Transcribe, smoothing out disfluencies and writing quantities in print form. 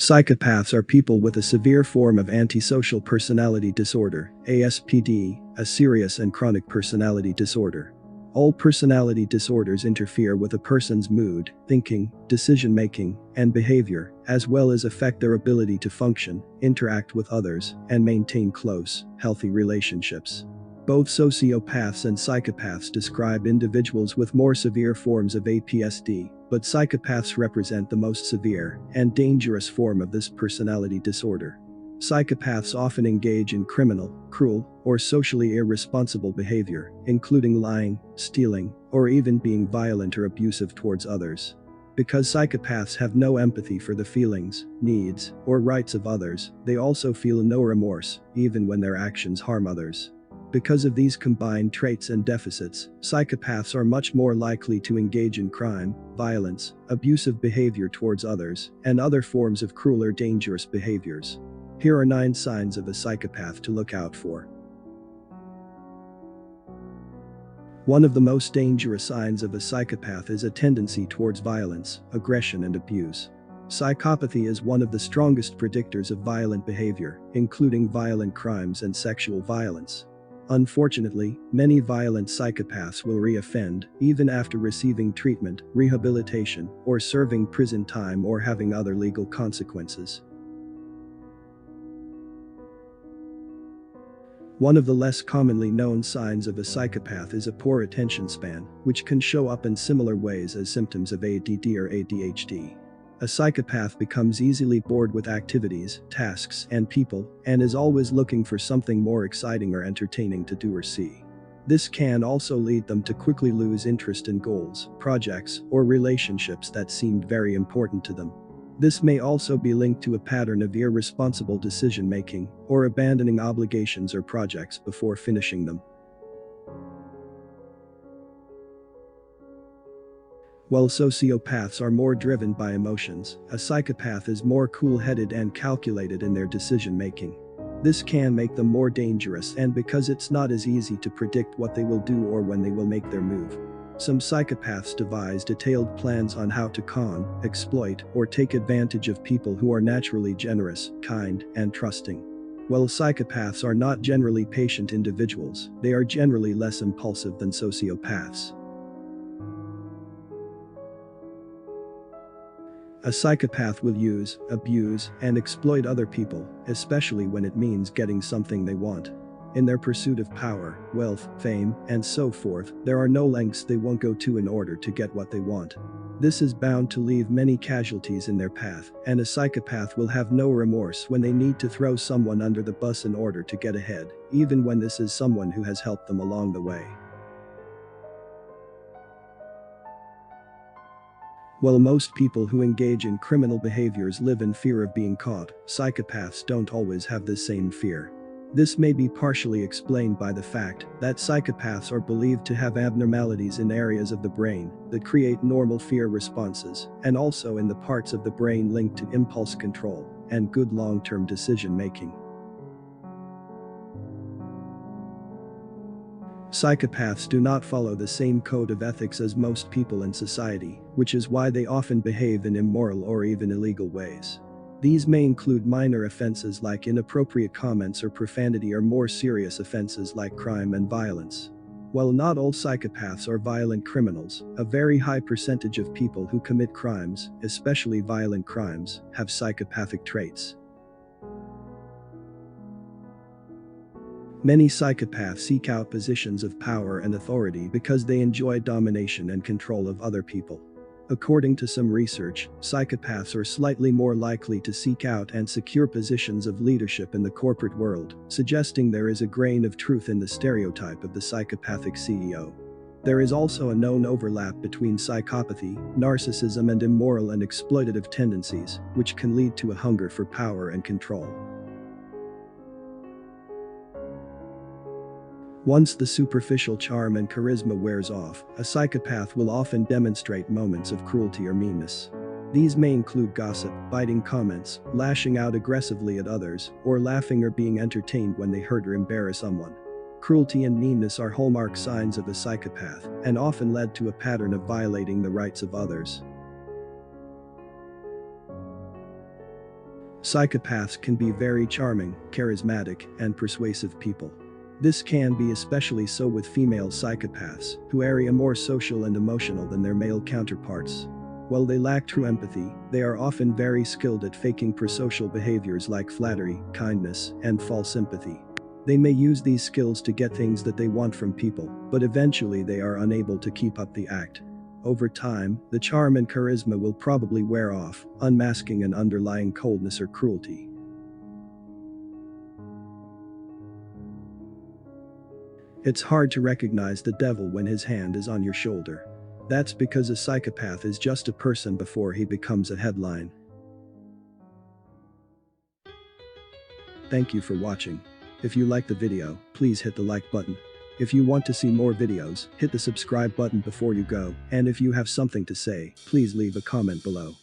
Psychopaths are people with a severe form of antisocial personality disorder, ASPD, a serious and chronic personality disorder. All personality disorders interfere with a person's mood, thinking, decision-making, and behavior, as well as affect their ability to function, interact with others, and maintain close, healthy relationships. Both sociopaths and psychopaths describe individuals with more severe forms of APSD, but psychopaths represent the most severe and dangerous form of this personality disorder. Psychopaths often engage in criminal, cruel, or socially irresponsible behavior, including lying, stealing, or even being violent or abusive towards others. Because psychopaths have no empathy for the feelings, needs, or rights of others, they also feel no remorse, even when their actions harm others. Because of these combined traits and deficits, psychopaths are much more likely to engage in crime, violence, abusive behavior towards others, and other forms of cruel or dangerous behaviors. Here are 9 signs of a psychopath to look out for. One of the most dangerous signs of a psychopath is a tendency towards violence, aggression, and abuse. Psychopathy is one of the strongest predictors of violent behavior, including violent crimes and sexual violence. Unfortunately, many violent psychopaths will reoffend, even after receiving treatment, rehabilitation, or serving prison time or having other legal consequences. One of the less commonly known signs of a psychopath is a poor attention span, which can show up in similar ways as symptoms of ADD or ADHD. A psychopath becomes easily bored with activities, tasks, and people, and is always looking for something more exciting or entertaining to do or see. This can also lead them to quickly lose interest in goals, projects, or relationships that seemed very important to them. This may also be linked to a pattern of irresponsible decision-making, or abandoning obligations or projects before finishing them. While sociopaths are more driven by emotions, a psychopath is more cool-headed and calculated in their decision-making. This can make them more dangerous, and because it's not as easy to predict what they will do or when they will make their move. Some psychopaths devise detailed plans on how to con, exploit, or take advantage of people who are naturally generous, kind, and trusting. While psychopaths are not generally patient individuals, they are generally less impulsive than sociopaths. A psychopath will use, abuse, and exploit other people, especially when it means getting something they want. In their pursuit of power, wealth, fame, and so forth, there are no lengths they won't go to in order to get what they want. This is bound to leave many casualties in their path, and a psychopath will have no remorse when they need to throw someone under the bus in order to get ahead, even when this is someone who has helped them along the way. While most people who engage in criminal behaviors live in fear of being caught, psychopaths don't always have the same fear. This may be partially explained by the fact that psychopaths are believed to have abnormalities in areas of the brain that create normal fear responses, and also in the parts of the brain linked to impulse control and good long-term decision-making. Psychopaths do not follow the same code of ethics as most people in society, which is why they often behave in immoral or even illegal ways. These may include minor offenses like inappropriate comments or profanity, or more serious offenses like crime and violence. While not all psychopaths are violent criminals, a very high percentage of people who commit crimes, especially violent crimes, have psychopathic traits. Many psychopaths seek out positions of power and authority because they enjoy domination and control of other people. According to some research, psychopaths are slightly more likely to seek out and secure positions of leadership in the corporate world, suggesting there is a grain of truth in the stereotype of the psychopathic CEO. There is also a known overlap between psychopathy, narcissism, and immoral and exploitative tendencies, which can lead to a hunger for power and control. Once the superficial charm and charisma wears off, a psychopath will often demonstrate moments of cruelty or meanness. These may include gossip, biting comments, lashing out aggressively at others, or laughing or being entertained when they hurt or embarrass someone. Cruelty and meanness are hallmark signs of a psychopath, and often led to a pattern of violating the rights of others. Psychopaths can be very charming, charismatic, and persuasive people. This can be especially so with female psychopaths, who are more social and emotional than their male counterparts. While they lack true empathy, they are often very skilled at faking prosocial behaviors like flattery, kindness, and false sympathy. They may use these skills to get things that they want from people, but eventually they are unable to keep up the act. Over time, the charm and charisma will probably wear off, unmasking an underlying coldness or cruelty. It's hard to recognize the devil when his hand is on your shoulder. That's because a psychopath is just a person before he becomes a headline. Thank you for watching. If you like the video, please hit the like button. If you want to see more videos, hit the subscribe button before you go, and if you have something to say, please leave a comment below.